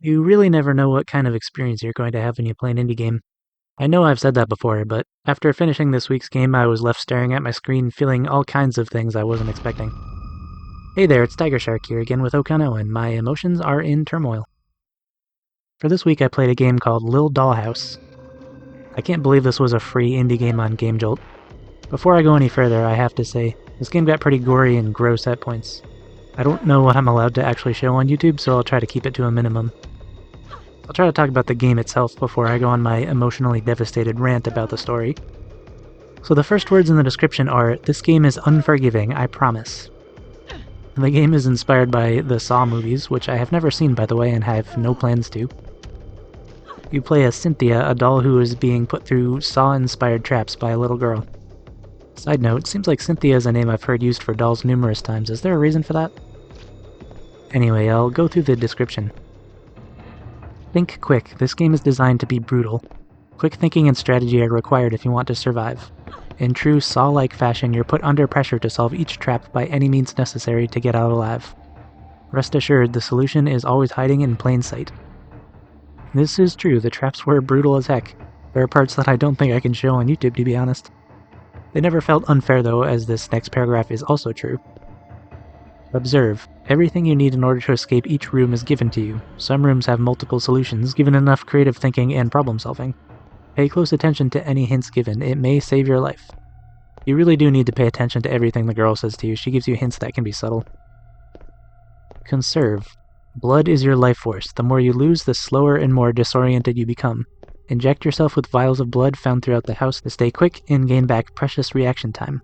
You really never know what kind of experience you're going to have when you play an indie game. I know I've said that before, but after finishing this week's game, I was left staring at my screen feeling all kinds of things I wasn't expecting. Hey there, it's TigerShark here again with Okano, and my emotions are in turmoil. For this week I played a game called Lil Dollhouse. I can't believe this was a free indie game on GameJolt. Before I go any further, I have to say, this game got pretty gory and gross at points. I don't know what I'm allowed to actually show on YouTube, so I'll try to keep it to a minimum. I'll try to talk about the game itself before I go on my emotionally devastated rant about the story. So the first words in the description are, "This game is unforgiving, I promise." And the game is inspired by the Saw movies, which I have never seen by the way and have no plans to. You play as Cynthia, a doll who is being put through Saw-inspired traps by a little girl. Side note, it seems like Cynthia is a name I've heard used for dolls numerous times. Is there a reason for that? Anyway, I'll go through the description. Think quick. This game is designed to be brutal. Quick thinking and strategy are required if you want to survive. In true Saw-like fashion, you're put under pressure to solve each trap by any means necessary to get out alive. Rest assured, the solution is always hiding in plain sight. This is true, the traps were brutal as heck. There are parts that I don't think I can show on YouTube, to be honest. They never felt unfair though, as this next paragraph is also true. Observe. Everything you need in order to escape each room is given to you. Some rooms have multiple solutions, given enough creative thinking and problem solving. Pay close attention to any hints given, it may save your life. You really do need to pay attention to everything the girl says to you, she gives you hints that can be subtle. Conserve. Blood is your life force. The more you lose, the slower and more disoriented you become. Inject yourself with vials of blood found throughout the house to stay quick and gain back precious reaction time.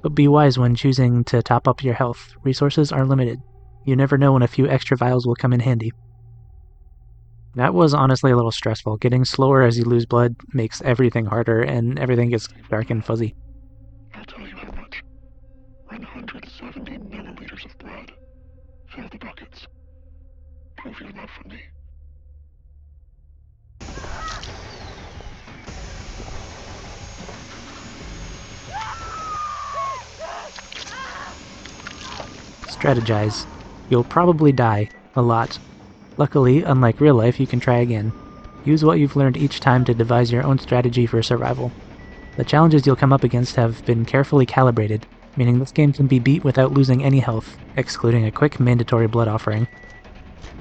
But be wise when choosing to top up your health. Resources are limited. You never know when a few extra vials will come in handy. That was honestly a little stressful. Getting slower as you lose blood makes everything harder, and everything gets dark and fuzzy. I'll tell you how much. 170 milliliters of blood. Fill the buckets. Prove your love for me. Strategize. You'll probably die. A lot. Luckily, unlike real life, you can try again. Use what you've learned each time to devise your own strategy for survival. The challenges you'll come up against have been carefully calibrated, meaning this game can be beat without losing any health, excluding a quick mandatory blood offering.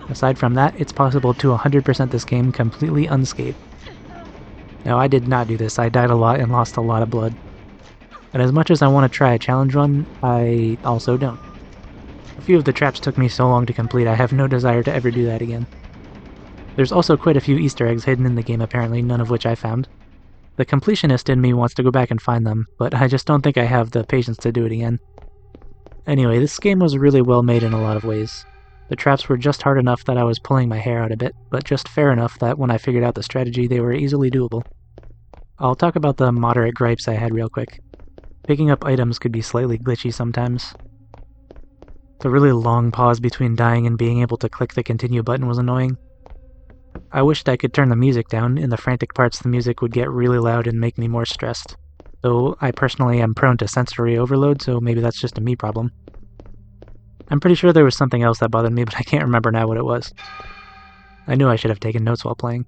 Aside from that, it's possible to 100% this game completely unscathed. Now, I did not do this. I died a lot and lost a lot of blood. And as much as I want to try a challenge run, I also don't. A few of the traps took me so long to complete, I have no desire to ever do that again. There's also quite a few Easter eggs hidden in the game apparently, none of which I found. The completionist in me wants to go back and find them, but I just don't think I have the patience to do it again. Anyway, this game was really well made in a lot of ways. The traps were just hard enough that I was pulling my hair out a bit, but just fair enough that when I figured out the strategy, they were easily doable. I'll talk about the moderate gripes I had real quick. Picking up items could be slightly glitchy sometimes. The really long pause between dying and being able to click the continue button was annoying. I wished I could turn the music down. In the frantic parts the music would get really loud and make me more stressed. Though I personally am prone to sensory overload, so maybe that's just a me problem. I'm pretty sure there was something else that bothered me, but I can't remember now what it was. I knew I should have taken notes while playing.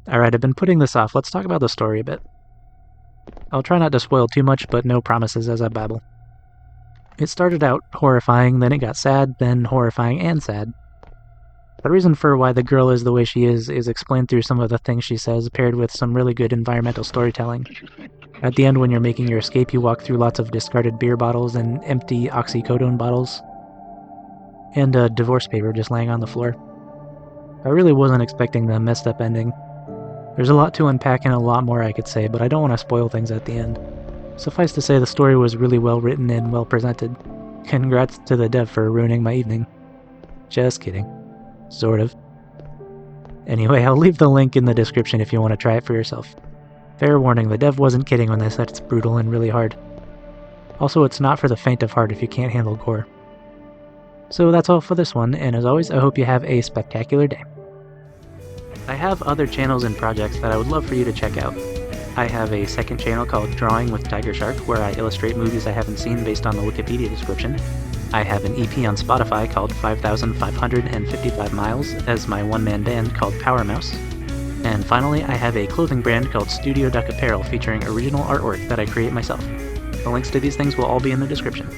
Alright, I've been putting this off. Let's talk about the story a bit. I'll try not to spoil too much, but no promises as I babble. It started out horrifying, then it got sad, then horrifying and sad. The reason for why the girl is the way she is explained through some of the things she says, paired with some really good environmental storytelling. At the end when you're making your escape, you walk through lots of discarded beer bottles and empty oxycodone bottles. And a divorce paper just laying on the floor. I really wasn't expecting the messed up ending. There's a lot to unpack and a lot more I could say, but I don't want to spoil things at the end. Suffice to say, the story was really well written and well presented. Congrats to the dev for ruining my evening. Just kidding. Sort of. Anyway, I'll leave the link in the description if you want to try it for yourself. Fair warning, the dev wasn't kidding when they said it's brutal and really hard. Also, it's not for the faint of heart if you can't handle gore. So that's all for this one, and as always, I hope you have a spectacular day. I have other channels and projects that I would love for you to check out. I have a second channel called Drawing with TigerShark, where I illustrate movies I haven't seen based on the Wikipedia description. I have an EP on Spotify called 5,555 Miles as my one-man band called Power Mouse. And finally, I have a clothing brand called Studio Duck Apparel featuring original artwork that I create myself. The links to these things will all be in the description.